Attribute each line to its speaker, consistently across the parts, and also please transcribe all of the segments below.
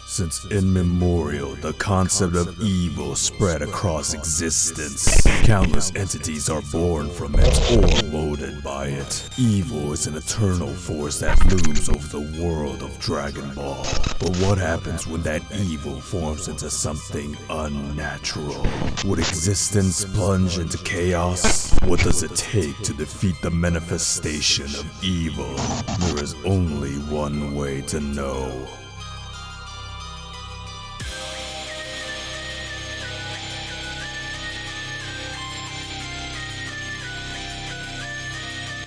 Speaker 1: Since immemorial, the concept of evil spread across existence. Countless entities are born from it or molded by it. Evil is an eternal force that looms over the world of Dragon Ball. But what happens when that evil forms into something unnatural? Would existence plunge into chaos? What does it take to defeat the manifestation of evil? There is only one way to know.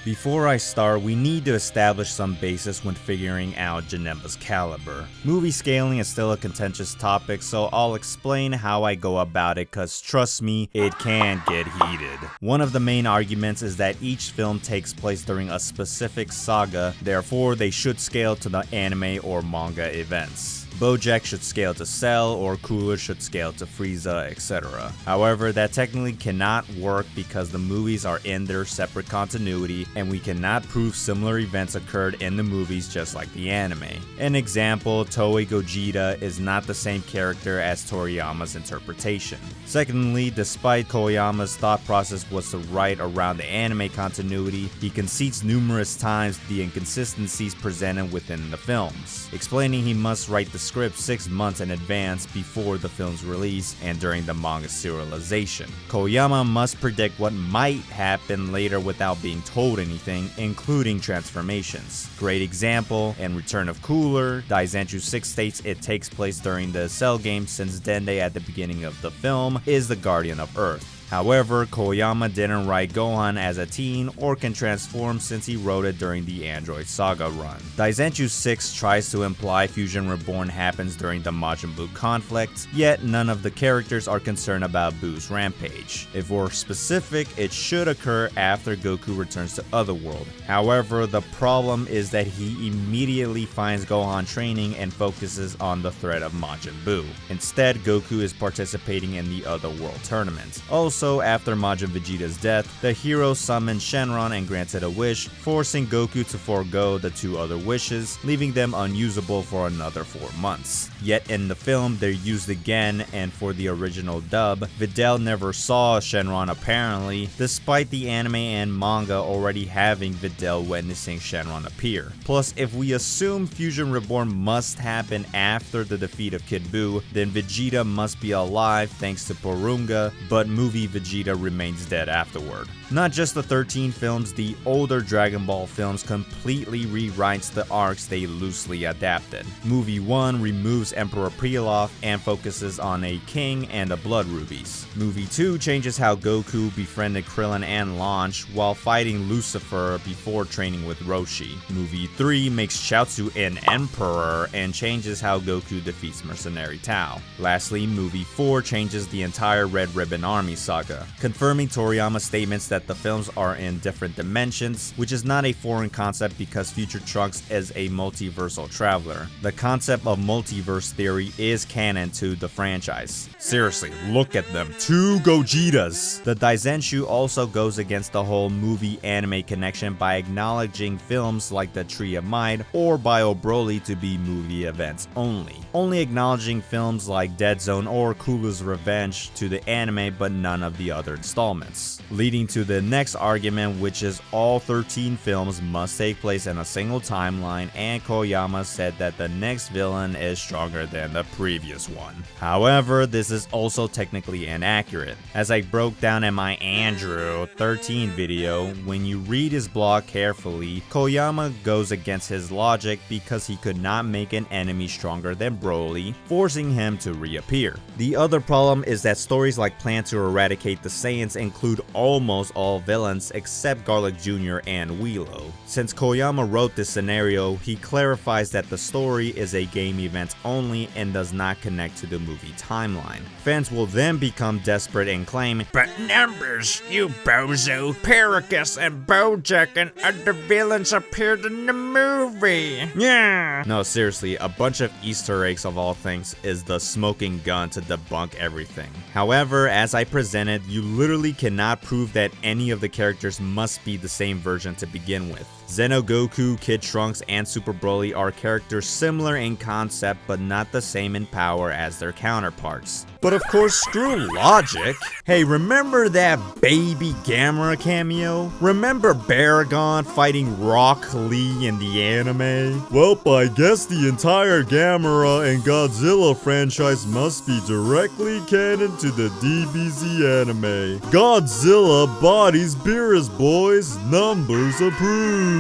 Speaker 2: Before I start, we need to establish some basis when figuring out Janemba's caliber. Movie scaling is still a contentious topic, so I'll explain how I go about it, cause trust me, it can get heated. One of the main arguments is that each film takes place during a specific saga, therefore they should scale to the anime or manga events. BoJack should scale to Cell, or Cooler should scale to Frieza, etc. However, that technically cannot work because the movies are in their separate continuity, and we cannot prove similar events occurred in the movies just like the anime. An example, Toei Gogeta is not the same character as Toriyama's interpretation. Secondly, despite Koyama's thought process was to write around the anime continuity, he concedes numerous times the inconsistencies presented within the films, explaining he must write the script 6 months in advance before the film's release and during the manga serialization. Koyama must predict what might happen later without being told anything, including transformations. Great example, in Return of Cooler, Daizenshuu 6 states it takes place during the Cell game since Dende at the beginning of the film is the Guardian of Earth. However, Koyama didn't write Gohan as a teen or can transform since he wrote it during the Android Saga run. Daizenshuu 6 tries to imply Fusion Reborn happens during the Majin Buu conflict, yet none of the characters are concerned about Buu's rampage. If we're specific, it should occur after Goku returns to Otherworld. However, the problem is that he immediately finds Gohan training and focuses on the threat of Majin Buu. Instead, Goku is participating in the Otherworld tournament. Also, after Majin Vegeta's death, the hero summoned Shenron and granted a wish, forcing Goku to forego the 2 other wishes, leaving them unusable for another 4 months. Yet in the film, they're used again, and for the original dub, Videl never saw Shenron apparently, despite the anime and manga already having Videl witnessing Shenron appear. Plus, if we assume Fusion Reborn must happen after the defeat of Kid Buu, then Vegeta must be alive thanks to Porunga, but movie Vegeta remains dead afterward. Not just the 13 films, the older Dragon Ball films completely rewrites the arcs they loosely adapted. Movie 1 removes Emperor Pilaf and focuses on a king and the Blood Rubies. Movie 2 changes how Goku befriended Krillin and Launch while fighting Lucifer before training with Roshi. Movie 3 makes Chaozu an Emperor and changes how Goku defeats Mercenary Tao. Lastly, Movie 4 changes the entire Red Ribbon Army saga, confirming Toriyama's statements that the films are in different dimensions, which is not a foreign concept because Future Trunks is a multiversal traveler. The concept of multiverse theory is canon to the franchise. Seriously, look at them, 2 Gogetas! The Daizenshuu also goes against the whole movie-anime connection by acknowledging films like the Tree of Might or Bio Broly to be movie events only acknowledging films like Dead Zone or Cooler's Revenge to the anime but none of the other installments. Leading to the next argument, which is all 13 films must take place in a single timeline, and Koyama said that the next villain is stronger than the previous one. However, this is also technically inaccurate. As I broke down in my Andrew 13 video, when you read his blog carefully, Koyama goes against his logic because he could not make an enemy stronger than Broly, forcing him to reappear. The other problem is that stories like Plan to Eradicate the Saiyans include almost all villains except Garlic Jr. and Willow. Since Koyama wrote this scenario, he clarifies that the story is a game event only and does not connect to the movie timeline. Fans will then become desperate and claim, "But numbers, you bozo! Paragus and BoJack and other villains appeared in the movie!" Yeah! No, seriously, a bunch of Easter eggs of all things is the smoking gun to debunk everything. However, as I present presented, you literally cannot prove that any of the characters must be the same version to begin with. Xeno Goku, Kid Trunks, and Super Broly are characters similar in concept but not the same in power as their counterparts. But of course, screw logic. Hey, remember that baby Gamera cameo? Remember Baragon fighting Rock Lee in the anime? Well, I guess the entire Gamera and Godzilla franchise must be directly canon to the DBZ anime. Godzilla bodies Beerus, boys. Numbers approved.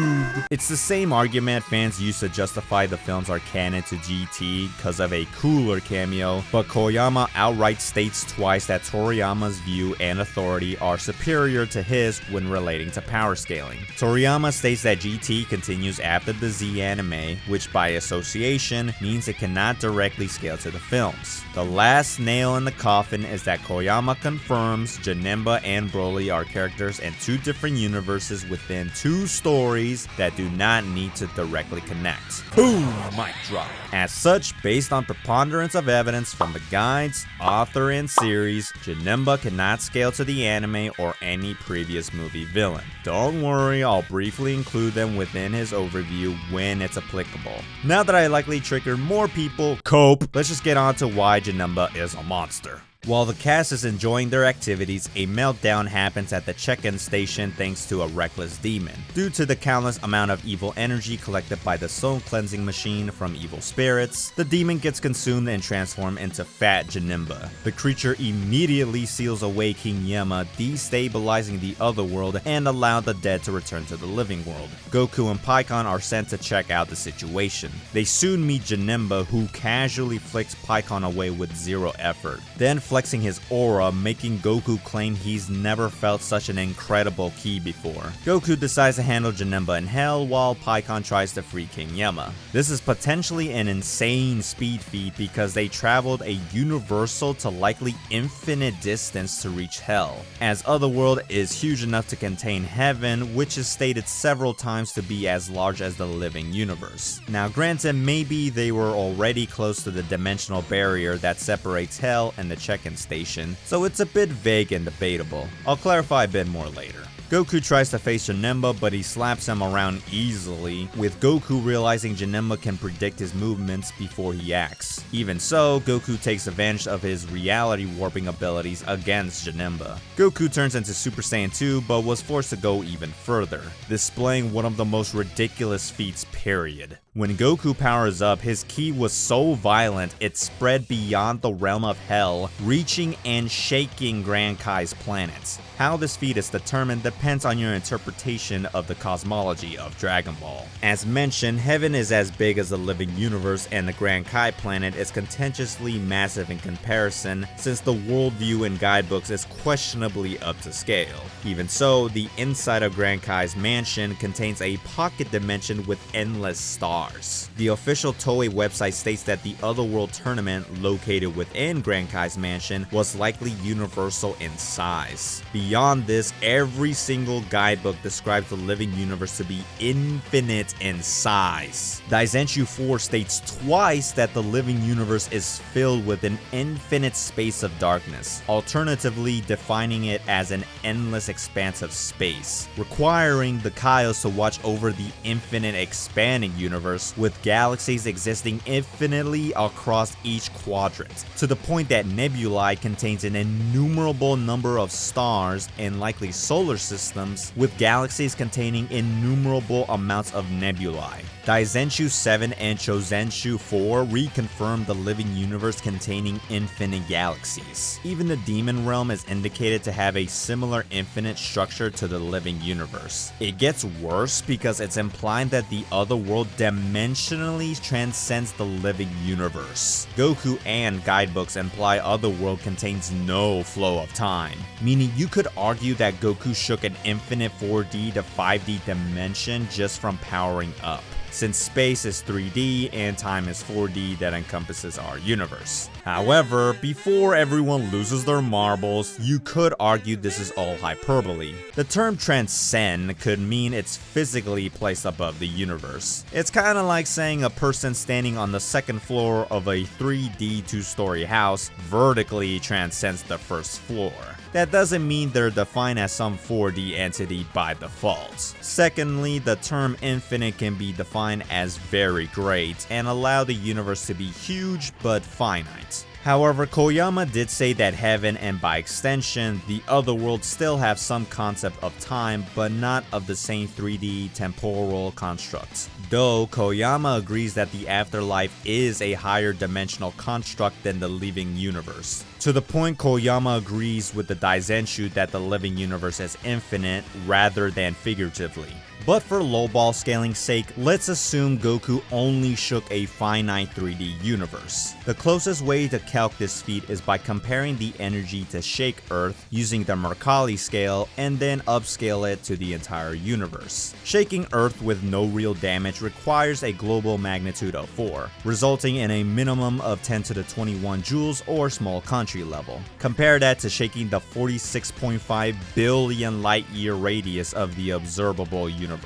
Speaker 2: It's the same argument fans use to justify the films are canon to GT because of a cooler cameo, but Koyama outright states twice that Toriyama's view and authority are superior to his when relating to power scaling. Toriyama states that GT continues after the Z anime, which by association means it cannot directly scale to the films. The last nail in the coffin is that Koyama confirms Janemba and Broly are characters in two different universes within two stories that do not need to directly connect. Boom! Mic drop. As such, based on preponderance of evidence from the guides, author, and series, Janemba cannot scale to the anime or any previous movie villain. Don't worry, I'll briefly include them within his overview when it's applicable. Now that I likely triggered more people, cope, let's just get on to why Janemba is a monster. While the cast is enjoying their activities, a meltdown happens at the check-in station thanks to a reckless demon. Due to the countless amount of evil energy collected by the soul cleansing machine from evil spirits, the demon gets consumed and transformed into Fat Janemba. The creature immediately seals away King Yama, destabilizing the other world and allowing the dead to return to the living world. Goku and Pikkon are sent to check out the situation. They soon meet Janemba, who casually flicks Pikkon away with zero effort. Then flexing his aura, making Goku claim he's never felt such an incredible ki before. Goku decides to handle Janemba in hell while Pikkon tries to free King Yama. This is potentially an insane speed feat because they traveled a universal to likely infinite distance to reach hell, as Otherworld is huge enough to contain heaven, which is stated several times to be as large as the living universe. Now granted, maybe they were already close to the dimensional barrier that separates hell and the check-in station, so it's a bit vague and debatable. I'll clarify a bit more later. Goku tries to face Janemba, but he slaps him around easily, with Goku realizing Janemba can predict his movements before he acts. Even so, Goku takes advantage of his reality warping abilities against Janemba. Goku turns into Super Saiyan 2, but was forced to go even further, displaying one of the most ridiculous feats period. When Goku powers up, his ki was so violent it spread beyond the realm of hell, reaching and shaking Grand Kai's planets. How this feat is determined depends on your interpretation of the cosmology of Dragon Ball. As mentioned, heaven is as big as the living universe and the Grand Kai planet is contentiously massive in comparison, since the worldview in guidebooks is questionably up to scale. Even so, the inside of Grand Kai's mansion contains a pocket dimension with endless stars. The official Toei website states that the Otherworld tournament located within Grand Kai's mansion was likely universal in size. Beyond this, every single guidebook describes the living universe to be infinite in size. Daizenshu 4 states twice that the living universe is filled with an infinite space of darkness, alternatively defining it as an endless expanse of space, requiring the Kaios to watch over the infinite expanding universe, with galaxies existing infinitely across each quadrant, to the point that nebulae contains an innumerable number of stars and likely solar systems, with galaxies containing innumerable amounts of nebulae. Daizenshu 7 and Chozenshu 4 reconfirm the living universe containing infinite galaxies. Even the demon realm is indicated to have a similar infinite structure to the living universe. It gets worse because it's implied that the other world dimensionally transcends the living universe. Goku and guidebooks imply Otherworld contains no flow of time, meaning you could argue that Goku shook an infinite 4D to 5D dimension just from powering up, since space is 3D and time is 4D that encompasses our universe. However, before everyone loses their marbles, you could argue this is all hyperbole. The term transcend could mean it's physically placed above the universe. It's kinda like saying a person standing on the second floor of a 3D 2-story house vertically transcends the first floor. that doesn't mean they're defined as some 4D entity by default. Secondly, the term infinite can be defined as very great and allow the universe to be huge but finite. However, Koyama did say that heaven and by extension, the other worlds still have some concept of time, but not of the same 3D temporal constructs. Though Koyama agrees that the afterlife is a higher dimensional construct than the living universe. To the point Koyama agrees with the Daizenshu that the living universe is infinite rather than figuratively. But for lowball scaling's sake, let's assume Goku only shook a finite 3D universe. The closest way to calc this feat is by comparing the energy to shake Earth using the Mercalli scale and then upscale it to the entire universe. Shaking Earth with no real damage requires a global magnitude of 4, resulting in a minimum of 10 to the 21 joules or small country level. Compare that to shaking the 46.5 billion light-year radius of the observable universe.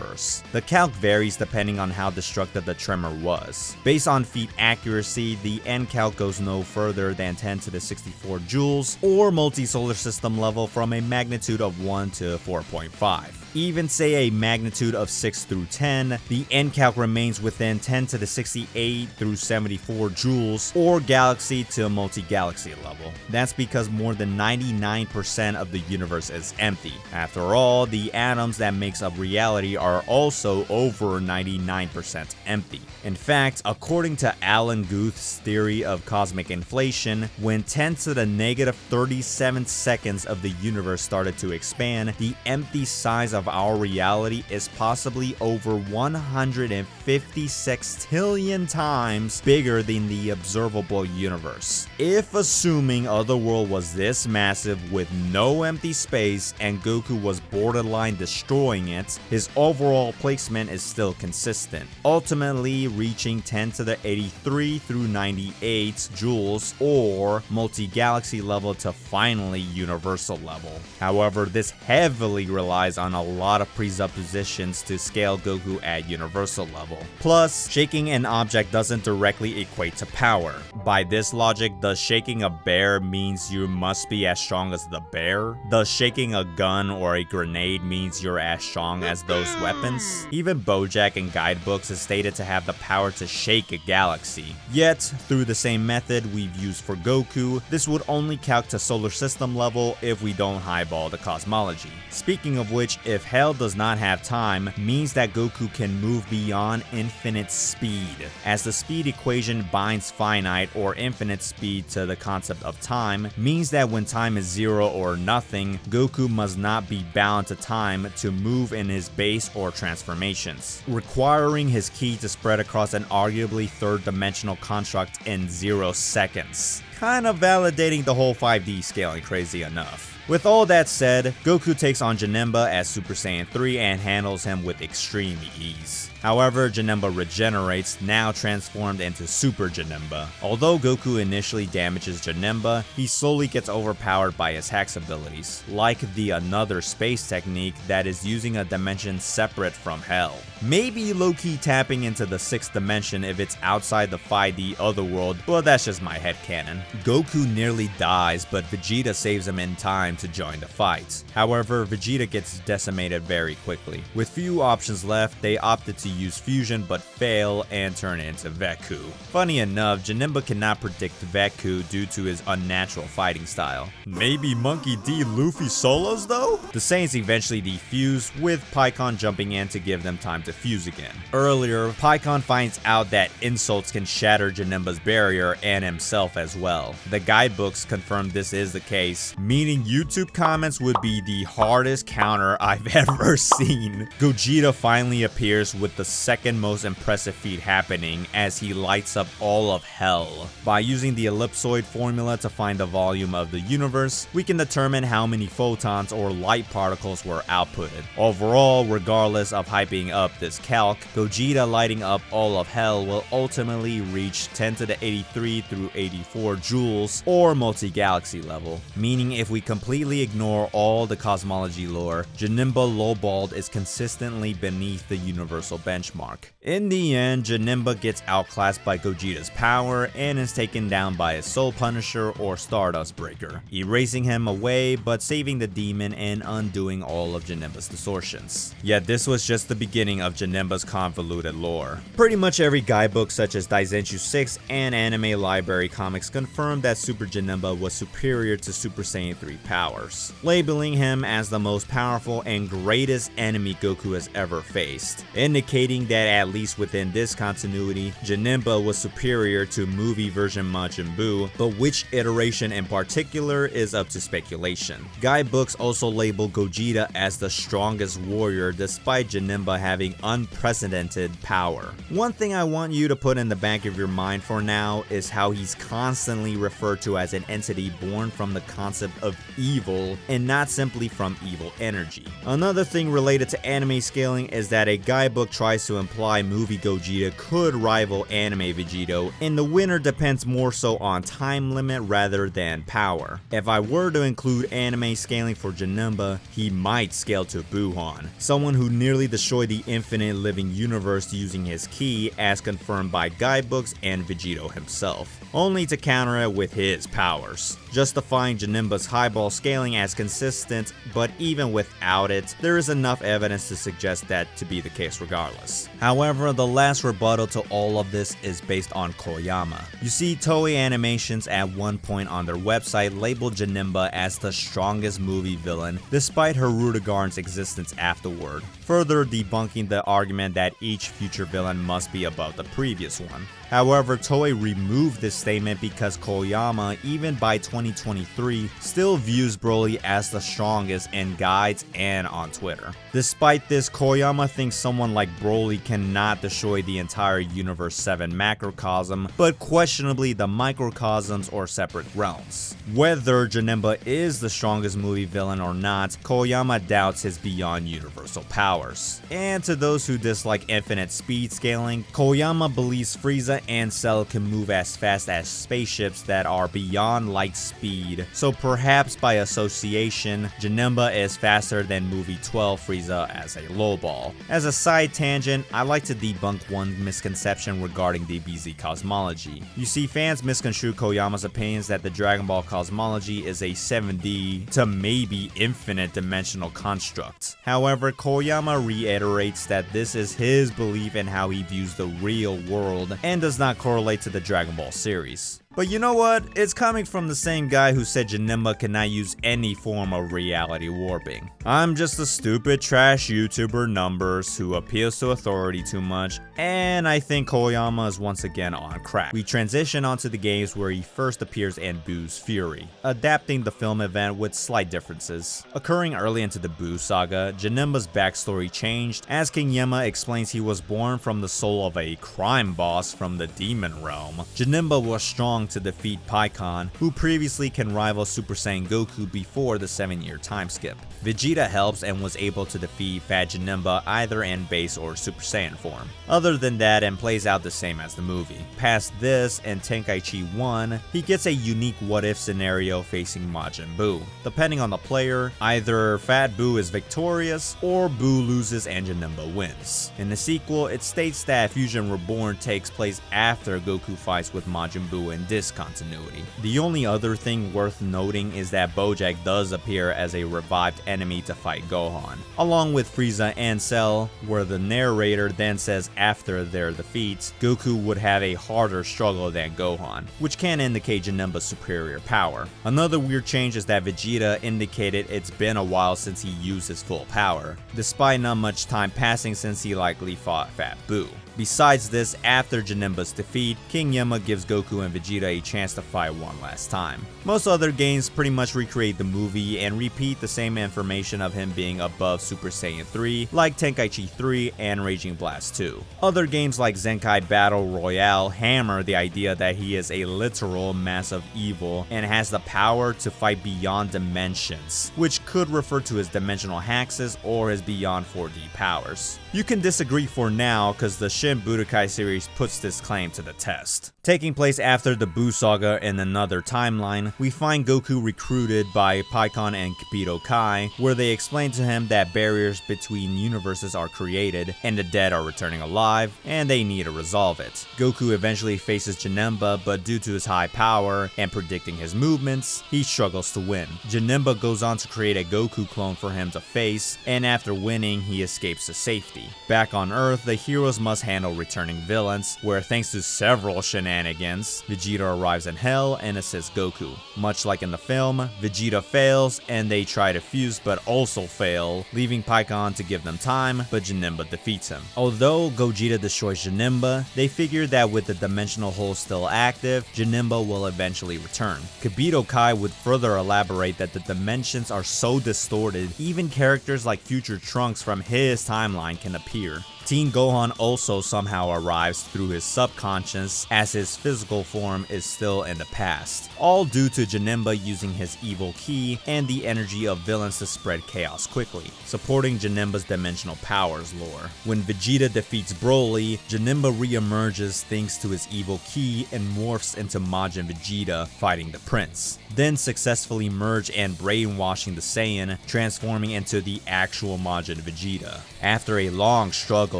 Speaker 2: The calc varies depending on how destructive the tremor was. Based on feat accuracy, the end calc goes no further than 10 to the 64 joules or multi-solar system level from a magnitude of 1 to 4.5. Even say a magnitude of 6 through 10, the end calc remains within 10 to the 68 through 74 joules or galaxy to multi-galaxy level. That's because more than 99% of the universe is empty. After all, the atoms that makes up reality are also over 99% empty. In fact, according to Alan Guth's theory of cosmic inflation, when 10 to the negative 37 seconds of the universe started to expand, the empty size of our reality is possibly over 150 sextillion times bigger than the observable universe. If assuming Otherworld was this massive with no empty space and Goku was borderline destroying it, his overall placement is still consistent, ultimately reaching 10 to the 83 through 98 joules or multi-galaxy level to finally universal level. However, this heavily relies on a lot of presuppositions to scale Goku at universal level. Plus, shaking an object doesn't directly equate to power. By this logic, does shaking a bear means you must be as strong as the bear? Does shaking a gun or a grenade means you're as strong as those weapons? Even BoJack in guidebooks is stated to have the power to shake a galaxy. Yet, through the same method we've used for Goku, this would only calc to solar system level if we don't highball the cosmology. Speaking of which, if Hell does not have time, means that Goku can move beyond infinite speed, as the speed equation binds finite or infinite speed to the concept of time, means that when time is 0 or nothing, Goku must not be bound to time to move in his base or transformations, requiring his ki to spread across an arguably third-dimensional construct in 0 seconds. Kind of validating the whole 5D scaling, crazy enough. With all that said, Goku takes on Janemba as Super Saiyan 3 and handles him with extreme ease. However, Janemba regenerates, now transformed into Super Janemba. Although Goku initially damages Janemba, he slowly gets overpowered by his hacks abilities, like the Another Space technique that is using a dimension separate from Hell. Maybe low-key tapping into the 6th dimension if it's outside the 5D otherworld, but that's just my headcanon. Goku nearly dies, but Vegeta saves him in time to join the fight. However, Vegeta gets decimated very quickly. With few options left, they opted to use fusion but fail and turn into Veku. Funny enough, Janemba cannot predict Veku due to his unnatural fighting style. Maybe Monkey D Luffy solos though? The Saiyans eventually defuse, with Pikkon jumping in to give them time to fuse again. Earlier, Pikkon finds out that insults can shatter Janemba's barrier and himself as well. The guidebooks confirm this is the case, meaning YouTube comments would be the hardest counter I've ever seen. Gogeta finally appears with the second most impressive feat happening as he lights up all of Hell. By using the ellipsoid formula to find the volume of the universe, we can determine how many photons or light particles were outputted. Overall, regardless of hyping up this calc, Gogeta lighting up all of Hell will ultimately reach 10 to the 83 through 84 joules or multi-galaxy level, meaning if we complete completely ignore all the cosmology lore, Janemba lowballed is consistently beneath the universal benchmark. In the end, Janemba gets outclassed by Gogeta's power and is taken down by his Soul Punisher or Stardust Breaker, erasing him away but saving the demon and undoing all of Janemba's distortions. Yet this was just the beginning of Janemba's convoluted lore. Pretty much every guidebook such as Daizenshuu 6 and Anime Library comics confirmed that Super Janemba was superior to Super Saiyan 3 powers, labeling him as the most powerful and greatest enemy Goku has ever faced, indicating that at least within this continuity, Janemba was superior to movie version Majin Buu, but which iteration in particular is up to speculation. Guidebooks also label Gogeta as the strongest warrior despite Janemba having unprecedented power. One thing I want you to put in the back of your mind for now is how he's constantly referred to as an entity born from the concept of evil and not simply from evil energy. Another thing related to anime scaling is that a guidebook tries to imply movie Gogeta could rival anime Vegito, and the winner depends more so on time limit rather than power. If I were to include anime scaling for Janemba, he might scale to Buhan, someone who nearly destroyed the infinite living universe using his ki as confirmed by guidebooks and Vegito himself, only to counter it with his powers, justifying Janemba's highball scaling as consistent, but even without it, there is enough evidence to suggest that to be the case regardless. However, the last rebuttal to all of this is based on Koyama. You see, Toei Animations at one point on their website labeled Janemba as the strongest movie villain, despite Hirudegarn's existence afterward, further debunking the argument that each future villain must be above the previous one. However, Toei removed this statement because Koyama, even by 2023, still views Broly as the strongest in guides and on Twitter. Despite this, Koyama thinks someone like Broly cannot destroy the entire Universe 7 macrocosm, but questionably the microcosms or separate realms. Whether Janemba is the strongest movie villain or not, Koyama doubts his beyond universal powers. And to those who dislike infinite speed scaling, Koyama believes Frieza and Cell can move as fast as spaceships that are beyond light speed, so perhaps by association, Janemba is faster than movie 12 Frieza as a lowball. As a side tangent, I like to debunk one misconception regarding the BZ cosmology. You see, fans misconstrue Koyama's opinions that the Dragon Ball cosmology is a 7D to maybe infinite dimensional construct. However, Koyama reiterates that this is his belief in how he views the real world and does not correlate to the Dragon Ball series. But you know what? It's coming from the same guy who said Janemba cannot use any form of reality warping. I'm just a stupid trash YouTuber numbers who appeals to authority too much, and I think Koyama is once again on crack. We transition onto the games where he first appears in Buu's Fury, adapting the film event with slight differences. Occurring early into the Buu saga, Janemba's backstory changed as King Yema explains he was born from the soul of a crime boss from the demon realm. Janemba was strong to defeat Pikkon, who previously can rival Super Saiyan Goku before the 7-year time skip. Vegeta helps and was able to defeat Fat Janemba either in base or Super Saiyan form. Other than that, and plays out the same as the movie. Past this, in Tenkaichi 1, he gets a unique what-if scenario facing Majin Buu. Depending on the player, either Fat Buu is victorious, or Buu loses and Janemba wins. In the sequel, it states that Fusion Reborn takes place after Goku fights with Majin Buu in this continuity. The only other thing worth noting is that Bojack does appear as a revived enemy to fight Gohan, along with Frieza and Cell, where the narrator then says after their defeats, Goku would have a harder struggle than Gohan, which can indicate Janemba's superior power. Another weird change is that Vegeta indicated it's been a while since he used his full power, despite not much time passing since he likely fought Fat Buu. Besides this, after Janemba's defeat, King Yema gives Goku and Vegeta a chance to fight one last time. Most other games pretty much recreate the movie and repeat the same information of him being above Super Saiyan 3, like Tenkaichi 3 and Raging Blast 2. Other games like Zenkai Battle Royale hammer the idea that he is a literal massive evil and has the power to fight beyond dimensions, which could refer to his dimensional axis or his beyond 4D powers. You can disagree for now, cause the Shin Budokai series puts this claim to the test. Taking place after the Buu saga in another timeline, we find Goku recruited by Pikkon and Budokai, where they explain to him that barriers between universes are created, and the dead are returning alive, and they need to resolve it. Goku eventually faces Janemba, but due to his high power and predicting his movements, he struggles to win. Janemba goes on to create a Goku clone for him to face, and after winning, he escapes to safety. Back on Earth, the heroes must handle returning villains, where thanks to several shenanigans, Vegeta arrives in Hell and assists Goku. Much like in the film, Vegeta fails and they try to fuse but also fail, leaving Pikkon to give them time, but Janemba defeats him. Although Gogeta destroys Janemba, they figure that with the dimensional hole still active, Janemba will eventually return. Budokai would further elaborate that the dimensions are so distorted, even characters like Future Trunks from his timeline can appear. Teen Gohan also somehow arrives through his subconscious, as his physical form is still in the past, all due to Janemba using his evil ki and the energy of villains to spread chaos quickly, supporting Janemba's dimensional powers lore. When Vegeta defeats Broly, Janemba re-emerges thanks to his evil ki and morphs into Majin Vegeta fighting the Prince, then successfully merge and brainwashing the Saiyan, transforming into the actual Majin Vegeta. After a long struggle,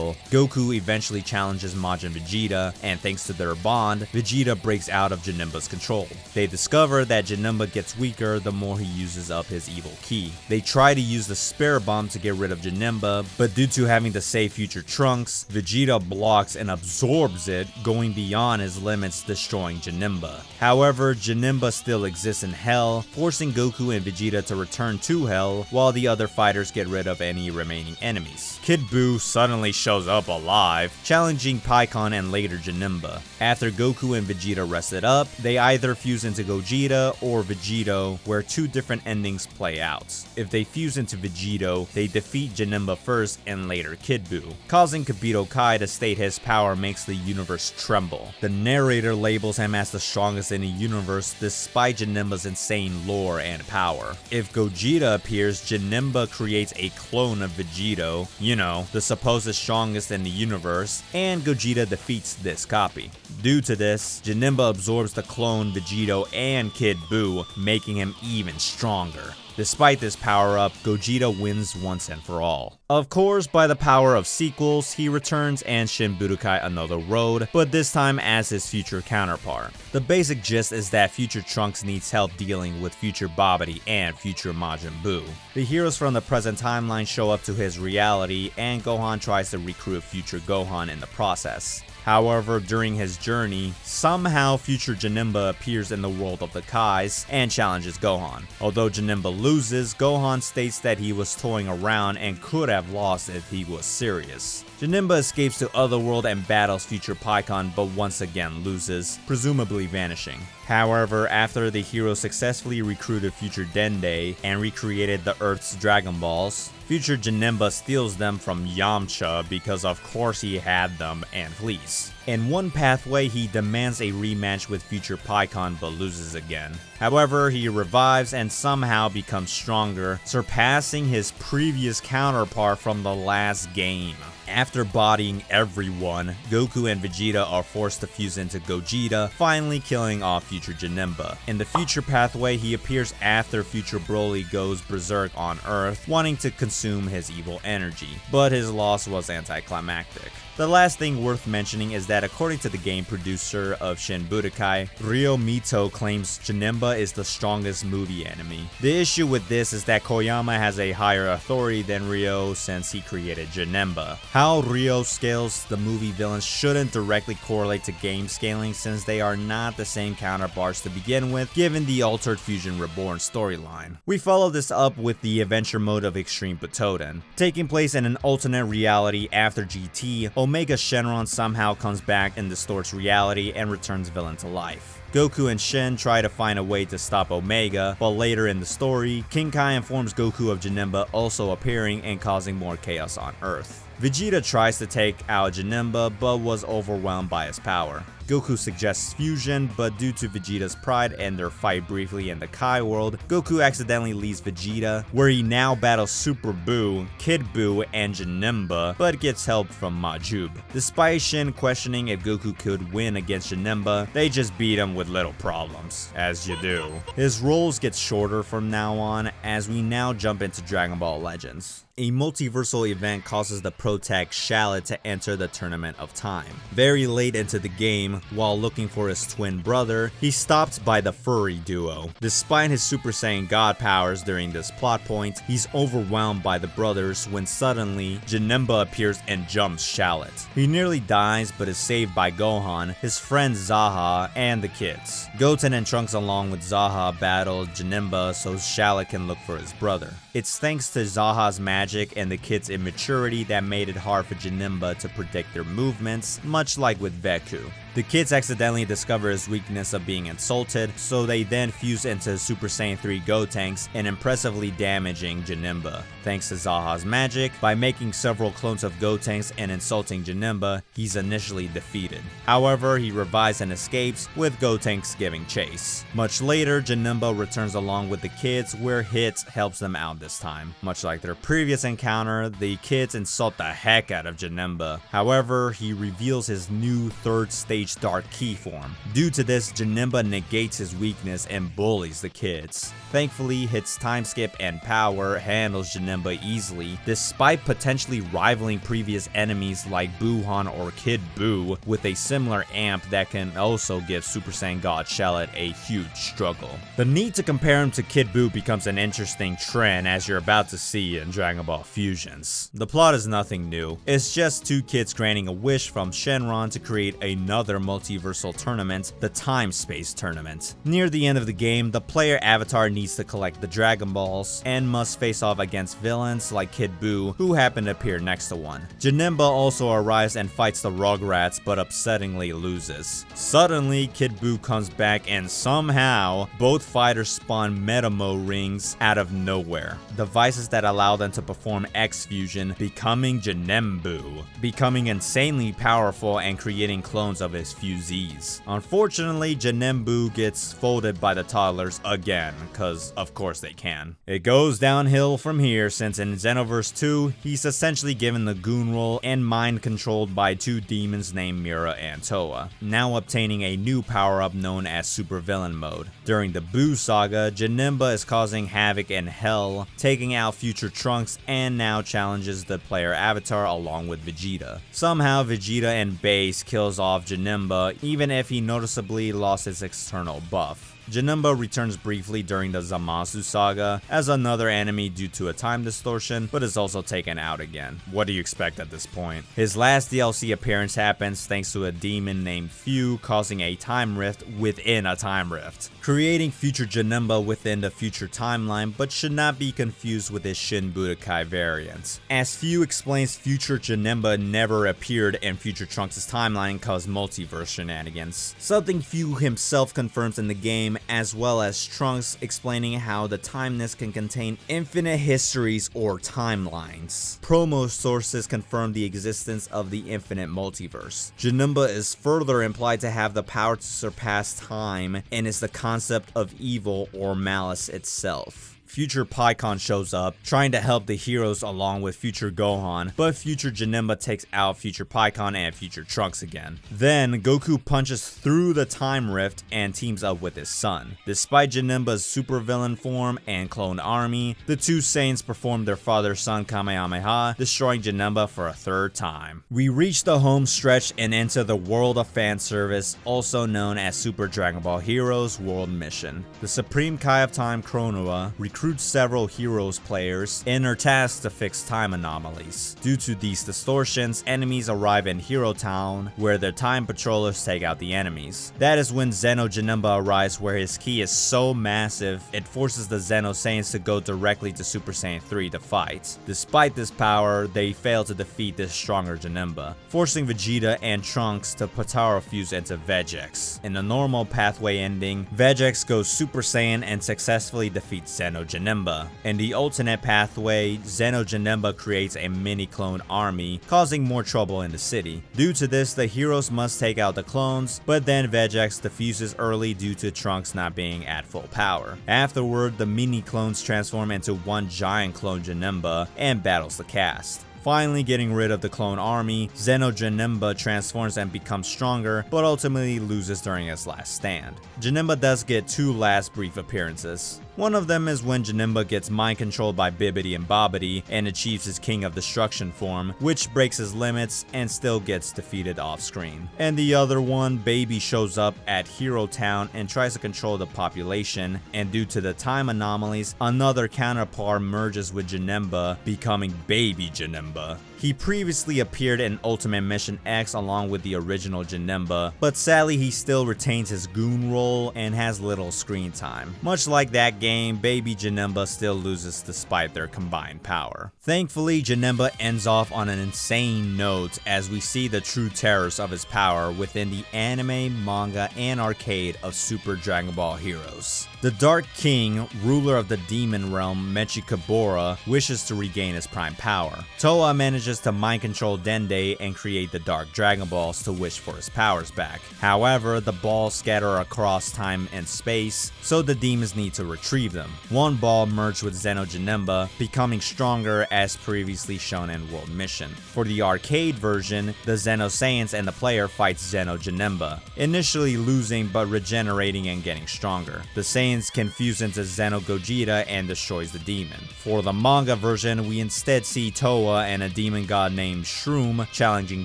Speaker 2: Goku eventually challenges Majin Vegeta, and thanks to their bond, Vegeta breaks out of Janemba's control. They discover that Janemba gets weaker the more he uses up his evil ki. They try to use the Spirit Bomb to get rid of Janemba, but due to having to save Future Trunks, Vegeta blocks and absorbs it, going beyond his limits, destroying Janemba. However, Janemba still exists in Hell, forcing Goku and Vegeta to return to Hell, while the other fighters get rid of any remaining enemies. Kid Buu suddenly shows up alive, challenging Pikkon and later Janemba. After Goku and Vegeta rested up, they either fuse into Gogeta or Vegito, where two different endings play out. If they fuse into Vegito, they defeat Janemba first and later Kid Buu. Causing Budokai to state his power makes the universe tremble. The narrator labels him as the strongest in the universe despite Janemba's insane lore and power. If Gogeta appears, Janemba creates a clone of Vegito, you know, the supposed strongest in the universe, and Gogeta defeats this copy. Due to this, Janemba absorbs the clone Vegito and Kid Buu, making him even stronger. Despite this power-up, Gogeta wins once and for all. Of course, by the power of sequels, he returns and Shin Budokai another road, but this time as his future counterpart. The basic gist is that Future Trunks needs help dealing with Future Babidi and Future Majin Buu. The heroes from the present timeline show up to his reality, and Gohan tries to recruit Future Gohan in the process. However, during his journey, somehow Future Janemba appears in the world of the Kais and challenges Gohan. Although Janemba loses, Gohan states that he was toying around and could have lost if he was serious. Janemba escapes to Otherworld and battles Future Pikkon, but once again loses, presumably vanishing. However, after the hero successfully recruited Future Dende and recreated the Earth's Dragon Balls, Future Janemba steals them from Yamcha because of course he had them and flees. In one pathway, he demands a rematch with Future Pikkon but loses again. However, he revives and somehow becomes stronger, surpassing his previous counterpart from the last game. After bodying everyone, Goku and Vegeta are forced to fuse into Gogeta, finally killing off Future Janemba. In the future pathway, he appears after Future Broly goes berserk on Earth, wanting to consume his evil energy, but his loss was anticlimactic. The last thing worth mentioning is that according to the game producer of Shin Budokai, Ryo Mito claims Janemba is the strongest movie enemy. The issue with this is that Koyama has a higher authority than Ryo since he created Janemba. How Ryo scales the movie villains shouldn't directly correlate to game scaling since they are not the same counterparts to begin with, given the Altered Fusion Reborn storyline. We follow this up with the adventure mode of Extrem Butoden. Taking place in an alternate reality after GT, Omega Shenron somehow comes back and distorts reality and returns villain to life. Goku and Shin try to find a way to stop Omega, but later in the story, King Kai informs Goku of Janemba also appearing and causing more chaos on Earth. Vegeta tries to take out Janemba but was overwhelmed by his power. Goku suggests fusion, but due to Vegeta's pride and their fight briefly in the Kai world, Goku accidentally leaves Vegeta, where he now battles Super Buu, Kid Buu, and Janemba, but gets help from Majub. Despite Shin questioning if Goku could win against Janemba, they just beat him with little problems, as you do. His roles get shorter from now on, as we now jump into Dragon Ball Legends. A multiversal event causes the protag Shallot to enter the Tournament of Time. Very late into the game, while looking for his twin brother, he's stopped by the furry duo. Despite his Super Saiyan God powers during this plot point, he's overwhelmed by the brothers when suddenly Janemba appears and jumps Shallot. He nearly dies but is saved by Gohan, his friend Zaha, and the kids. Goten and Trunks along with Zaha battle Janemba so Shallot can look for his brother. It's thanks to Zaha's magic and the kids' immaturity that made it hard for Janemba to predict their movements, much like with Veku. The kids accidentally discover his weakness of being insulted, so they then fuse into Super Saiyan 3 Gotenks and impressively damaging Janemba. Thanks to Zaha's magic, by making several clones of Gotenks and insulting Janemba, he's initially defeated. However, he revives and escapes, with Gotenks giving chase. Much later, Janemba returns along with the kids, where Hit helps them out this time. Much like their previous encounter, the kids insult the heck out of Janemba. However, he reveals his new third stage Dark Ki form. Due to this, Janemba negates his weakness and bullies the kids. Thankfully, Hit's time skip and power handles Janemba easily, despite potentially rivaling previous enemies like Buhan or Kid Buu with a similar amp that can also give Super Saiyan God Shallot a huge struggle. The need to compare him to Kid Buu becomes an interesting trend, as you're about to see in Dragon Ball Fusions. The plot is nothing new. It's just two kids granting a wish from Shenron to create another multiversal tournament, the Time Space Tournament. Near the end of the game, the player avatar needs to collect the Dragon Balls and must face off against villains like Kid Buu, who happen to appear next to one. Janemba also arrives and fights the Rugrats, but upsettingly loses. Suddenly, Kid Buu comes back and somehow, both fighters spawn Metamo rings out of nowhere. Devices that allow them to perform X-Fusion, becoming Janembu, becoming insanely powerful and creating clones of his fusees. Unfortunately, Janembu gets folded by the toddlers again, cause of course they can. It goes downhill from here, since in Xenoverse 2, he's essentially given the goon role and mind controlled by two demons named Mira and Toa, now obtaining a new power-up known as Supervillain Mode. During the Buu saga, Janemba is causing havoc in hell, taking out future Trunks, and now challenges the player avatar along with Vegeta. Somehow Vegeta and Base kills off Janemba, even if he noticeably lost his external buff. Janemba returns briefly during the Zamasu saga as another enemy due to a time distortion, but is also taken out again. What do you expect at this point? His last DLC appearance happens thanks to a demon named Fu causing a time rift within a time rift, creating future Janemba within the future timeline, but should not be confused with his Shin Budokai variant. As Fu explains, future Janemba never appeared in future Trunks' timeline cause multiverse shenanigans, something Fu himself confirms in the game, as well as Trunks explaining how the timeless can contain infinite histories or timelines. Promo sources confirm the existence of the infinite multiverse. Janemba is further implied to have the power to surpass time and is the concept of evil or malice itself. Future Pikkon shows up, trying to help the heroes along with future Gohan, but future Janemba takes out future Pikkon and future Trunks again. Then, Goku punches through the time rift and teams up with his son. Despite Janemba's supervillain form and clone army, the two Saiyans perform their father-son Kamehameha, destroying Janemba for a third time. We reach the home stretch and enter the World of Fan Service, also known as Super Dragon Ball Heroes World Mission. The Supreme Kai of Time Chronoa recruits recruits several Heroes players and are tasked to fix time anomalies. Due to these distortions, enemies arrive in Hero Town, where their time patrollers take out the enemies. That is when Xeno Janemba arrives, where his ki is so massive, it forces the Xeno Saiyans to go directly to Super Saiyan 3 to fight. Despite this power, they fail to defeat this stronger Janemba, forcing Vegeta and Trunks to Potara fuse into Vegex. In the normal pathway ending, Vegex goes Super Saiyan and successfully defeats Xeno Janemba. In the alternate pathway, Xeno Janemba creates a mini-clone army, causing more trouble in the city. Due to this, the heroes must take out the clones, but then Vegex defuses early due to Trunks not being at full power. Afterward, the mini-clones transform into one giant clone Janemba and battles the cast. Finally getting rid of the clone army, Xeno Janemba transforms and becomes stronger, but ultimately loses during his last stand. Janemba does get two last brief appearances. One of them is when Janemba gets mind controlled by Bibbidi and Bobbidi and achieves his King of Destruction form, which breaks his limits and still gets defeated off screen. And the other one, Baby shows up at Hero Town and tries to control the population, and due to the time anomalies, another counterpart merges with Janemba, becoming Baby Janemba. He previously appeared in Ultimate Mission X along with the original Janemba, but sadly he still retains his goon role and has little screen time. Much like that game, Baby Janemba still loses despite their combined power. Thankfully, Janemba ends off on an insane note as we see the true terrors of his power within the anime, manga, and arcade of Super Dragon Ball Heroes. The Dark King, ruler of the demon realm Mechikabura, wishes to regain his prime power. Toa manages to mind control Dende and create the Dark Dragon Balls to wish for his powers back. However, the balls scatter across time and space, so the demons need to retrieve them. One ball merged with Xeno Janemba, becoming stronger as previously shown in World Mission. For the arcade version, the Xeno Saiyans and the player fights Xeno Janemba, initially losing but regenerating and getting stronger. The Saiyans can fuse into Xeno Gogeta and destroys the demon. For the manga version, we instead see Toa and a demon god named Shroom challenging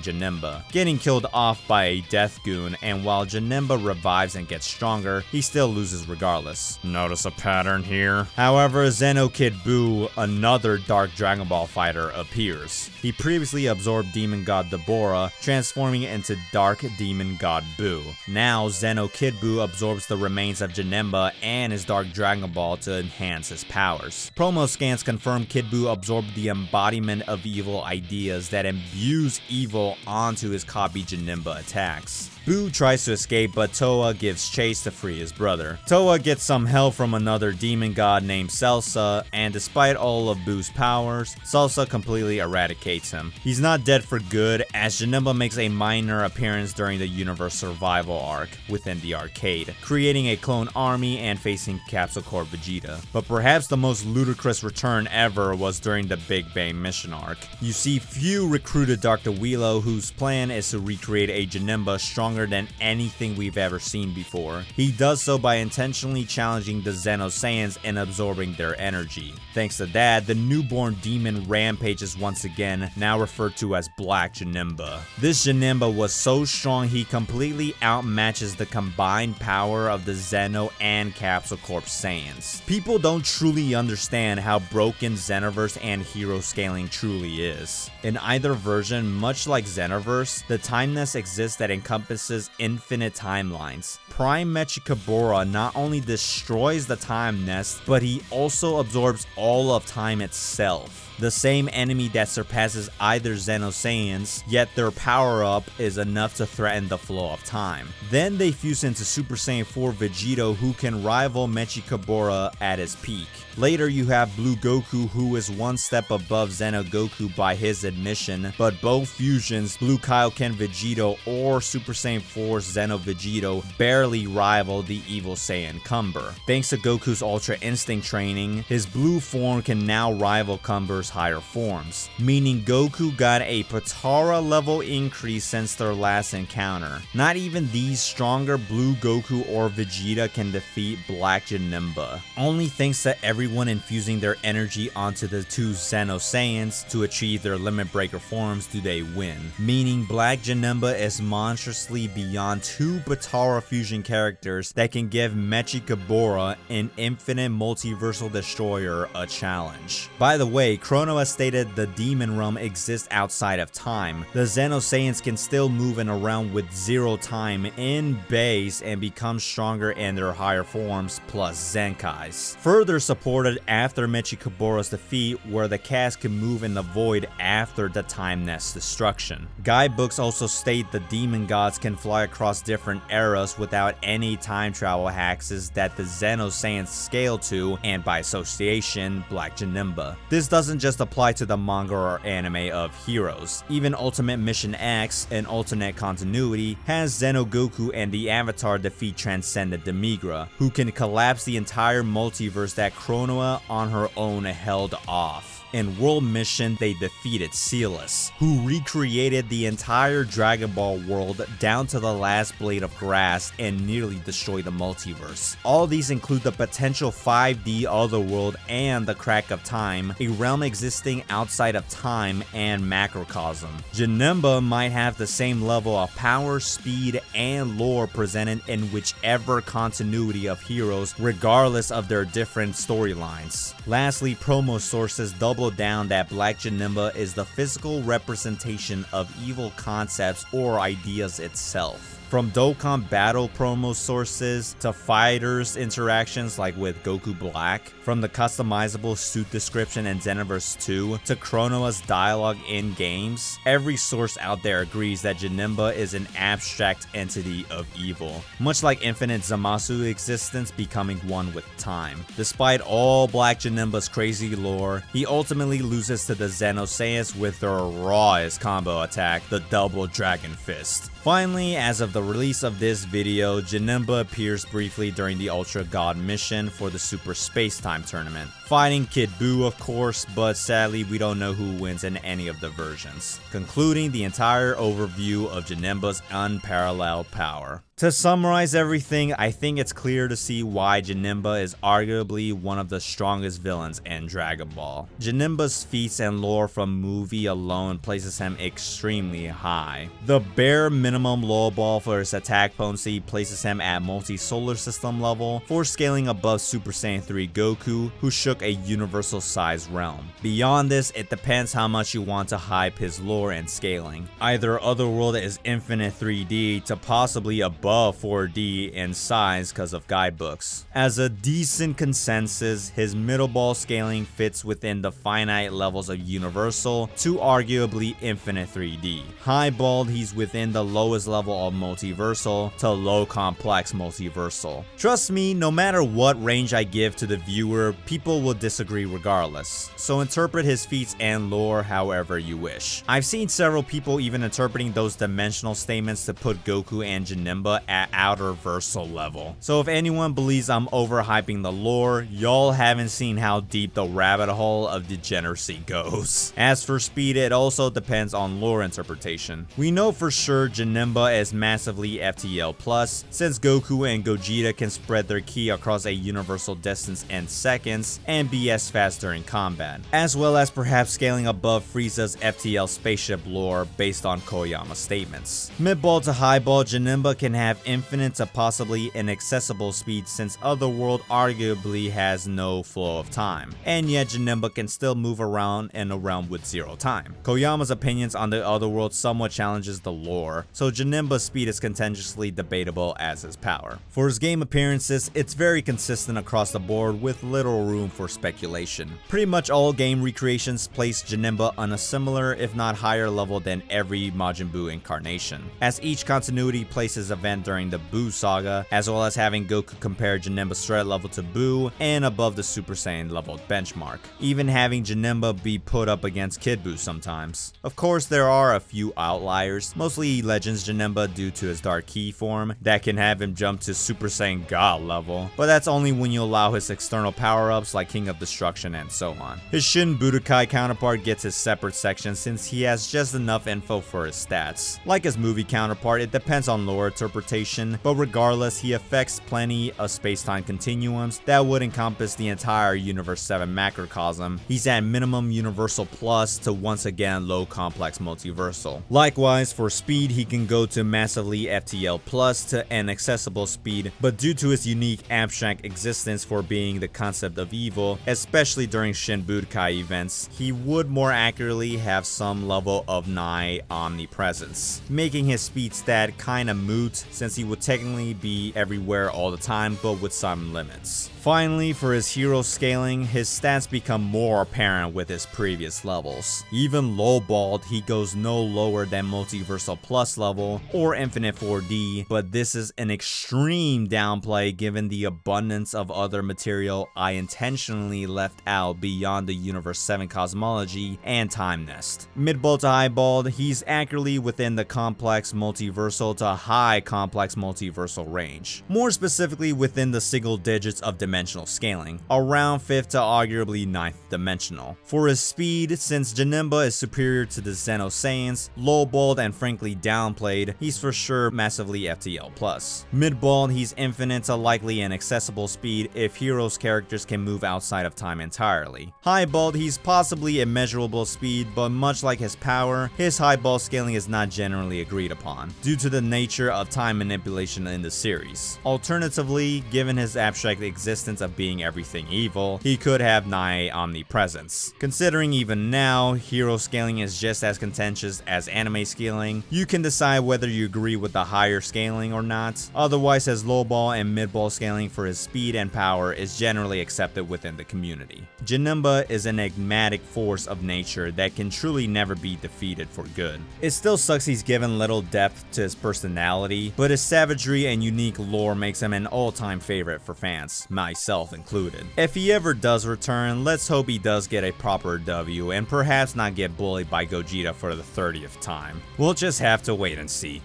Speaker 2: Janemba, getting killed off by a death goon, and while Janemba revives and gets stronger, he still loses regardless. Notice a pattern here? However, Xeno Kid Buu, another Dark Dragon Ball fighter, appears. He previously absorbed Demon God Deborah, transforming it into Dark Demon God Buu. Now, Xeno Kid Buu absorbs the remains of Janemba and his Dark Dragon Ball to enhance his powers. Promo scans confirm Kid Buu absorbed the embodiment of evil ideas that imbues evil onto his copy Janemba attacks. Buu tries to escape, but Toa gives chase to free his brother. Toa gets some help from another demon god named Salsa, and despite all of Buu's powers, Salsa completely eradicates him. He's not dead for good, as Janemba makes a minor appearance during the Universe Survival arc within the arcade, creating a clone army and facing Capsule Corp Vegeta. But perhaps the most ludicrous return ever was during the Big Bang Mission arc. You see Few recruited Dr. Wheelo, whose plan is to recreate a Janemba stronger than anything we've ever seen before. He does so by intentionally challenging the Xeno Saiyans and absorbing their energy. Thanks to that, the newborn demon rampages once again, now referred to as Black Janemba. This Janemba was so strong he completely outmatches the combined power of the Xeno and Capsule Corp Saiyans. People don't truly understand how broken Xenoverse and hero scaling truly is. In either version, much like Xenoverse, the timeless exists that encompasses infinite timelines. Prime Mechikabura not only destroys the time nest, but he also absorbs all of time itself. The same enemy that surpasses either Xeno Saiyans, yet their power-up is enough to threaten the flow of time. Then they fuse into Super Saiyan 4 Vegito, who can rival Mechikabura at his peak. Later you have Blue Goku, who is one step above Xeno Goku by his admission, but both fusions, Blue Kaioken Vegito or Super Saiyan 4's Xeno Vegito, barely rival the evil Saiyan Cumber. Thanks to Goku's Ultra Instinct training, his blue form can now rival Cumber's Vegeta's higher forms, meaning Goku got a Potara level increase since their last encounter. Not even these stronger Blue Goku or Vegeta can defeat Black Janemba. Only thanks to everyone infusing their energy onto the two Xeno Saiyans to achieve their limit breaker forms do they win, meaning Black Janemba is monstrously beyond two Potara fusion characters that can give Mechikabura, an infinite multiversal destroyer, a challenge. By the way, Chrono has stated the Demon Realm exists outside of time. The Xeno Saiyans can still move in a realm with zero time in base and become stronger in their higher forms plus Zenkais. Further supported after Mechikabura's defeat, where the cast can move in the void after the Time Nest destruction. Guidebooks also state the demon gods can fly across different eras without any time travel hexes that the Xeno Saiyans scale to, and by association, Black Janemba. This doesn't just apply to the manga or anime of Heroes. Even Ultimate Mission X, an alternate continuity, has Xeno Goku and the Avatar defeat Transcendent Demigra, who can collapse the entire multiverse that Chronoa on her own held off. In World Mission, they defeated Celis, who recreated the entire Dragon Ball world down to the last blade of grass and nearly destroyed the multiverse. All these include the potential 5D Otherworld and the Crack of Time, a realm existing outside of time and macrocosm. Janemba might have the same level of power, speed, and lore presented in whichever continuity of Heroes, regardless of their different storylines. Lastly, promo sources double down that Black Janemba is the physical representation of evil concepts or ideas itself. From Dokkan Battle promo sources to fighters interactions like with Goku Black, from the customizable suit description in Xenoverse 2 to Chronoa's dialogue in games, every source out there agrees that Janemba is an abstract entity of evil, much like Infinite Zamasu existence becoming one with time. Despite all Black Janemba's crazy lore, he ultimately loses to the Xeno Saiyans with their rawest combo attack, the Double Dragon Fist. Finally, as of the release of this video, Janemba appears briefly during the Ultra God mission for the Super Space Time tournament, fighting Kid Buu of course, but sadly we don't know who wins in any of the versions, concluding the entire overview of Janemba's unparalleled power. To summarize everything, I think it's clear to see why Janemba is arguably one of the strongest villains in Dragon Ball. Janemba's feats and lore from movie alone places him extremely high. The bare minimum low ball for his attack potency places him at multi-solar system level for scaling above Super Saiyan 3 Goku, who shook a universal size realm. Beyond this, it depends how much you want to hype his lore and scaling. Either Otherworld is infinite 3D to possibly above 4D in size because of guidebooks. As a decent consensus, his middle ball scaling fits within the finite levels of universal to arguably infinite 3D. Highballed, he's within the lowest level of multiversal to low complex multiversal. Trust me, no matter what range I give to the viewer, people will disagree regardless, so interpret his feats and lore however you wish. I've seen several people even interpreting those dimensional statements to put Goku and Janemba at outer versal level. So if anyone believes I'm overhyping the lore, y'all haven't seen how deep the rabbit hole of degeneracy goes. As for speed, it also depends on lore interpretation. We know for sure Janemba is massively FTL+, since Goku and Gogeta can spread their ki across a universal distance in seconds and be as fast during combat, as well as perhaps scaling above Frieza's FTL spaceship lore based on Koyama's statements. Mid-ball to high-ball, Janemba can have infinite to possibly inaccessible speed since Otherworld arguably has no flow of time, and yet Janemba can still move around in a realm with zero time. Koyama's opinions on the Otherworld somewhat challenges the lore, so Janemba's speed is contentiously debatable as his power. For his game appearances, it's very consistent across the board with little room for speculation. Pretty much all game recreations place Janemba on a similar if not higher level than every Majin Buu incarnation, as each continuity places event 100% during the Buu saga, as well as having Goku compare Janemba's threat level to Buu and above the Super Saiyan level benchmark, even having Janemba be put up against Kid Buu sometimes. Of course, there are a few outliers, mostly Legends Janemba due to his Dark Ki form that can have him jump to Super Saiyan God level, but that's only when you allow his external power-ups like King of Destruction and so on. His Shin Budokai counterpart gets his separate section since he has just enough info for his stats. Like his movie counterpart, it depends on lore interpretation, but regardless, he affects plenty of space-time continuums that would encompass the entire Universe 7 macrocosm. He's at minimum universal plus to once again low complex multiversal. Likewise, for speed, he can go to massively FTL plus to inaccessible speed, but due to his unique abstract existence for being the concept of evil, especially during Shin Budokai events, he would more accurately have some level of nigh omnipresence, making his speed stat kinda moot since he would technically be everywhere all the time but with some limits. Finally, for his hero scaling, his stats become more apparent with his previous levels. Even lowballed, he goes no lower than multiversal plus level or infinite 4D, but this is an extreme downplay given the abundance of other material I intentionally left out beyond the Universe 7 cosmology and time nest. Mid-bald to high-bald, he's accurately within the complex multiversal to high complex multiversal range. More specifically within the single digits of dimensional scaling, around 5th to arguably 9th dimensional. For his speed, since Janemba is superior to the Xeno Saiyans, low-balled and frankly downplayed, he's for sure massively FTL+. Mid-balled, he's infinite to likely inaccessible speed if heroes' characters can move outside of time entirely. High-balled, he's possibly immeasurable speed, but much like his power, his high-ball scaling is not generally agreed upon, due to the nature of time manipulation in the series. Alternatively, given his abstract existence of being everything evil, he could have nigh omnipresence. Considering even now, hero scaling is just as contentious as anime scaling, you can decide whether you agree with the higher scaling or not. Otherwise, his low-ball and mid-ball scaling for his speed and power is generally accepted within the community. Janemba is an enigmatic force of nature that can truly never be defeated for good. It still sucks he's given little depth to his personality, but his savagery and unique lore makes him an all-time favorite for fans, myself included. If he ever does return, let's hope he does get a proper W and perhaps not get bullied by Gogeta for the 30th time. We'll just have to wait and see.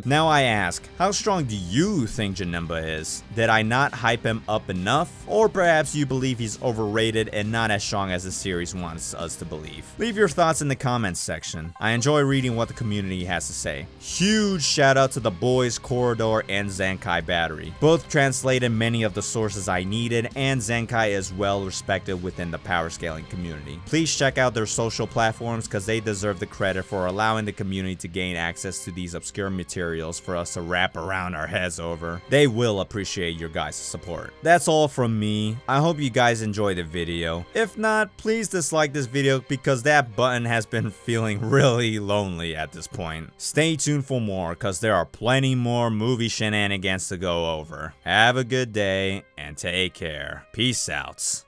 Speaker 2: Now I ask, how strong do you think Janemba is? Did I not hype him up enough? Or perhaps you believe he's overrated and not as strong as the series wants us to believe? Leave your thoughts in the comments section. I enjoy reading what the community has to say. Huge shout out to the boys Corredor and Zenkai Battery. Both translated many of the sources I needed, and Zenkai is well respected within the power scaling community. Please check out their social platforms because they deserve the credit for allowing the community to gain access to these obscure materials for us to wrap around our heads over. They will appreciate your guys' support. That's all from me. I hope you guys enjoyed the video. If not, please dislike this video because that button has been feeling really lonely at this point. Stay tuned for more because there are plenty more movie shenanigans to go over. Have a good day and take care. Peace out.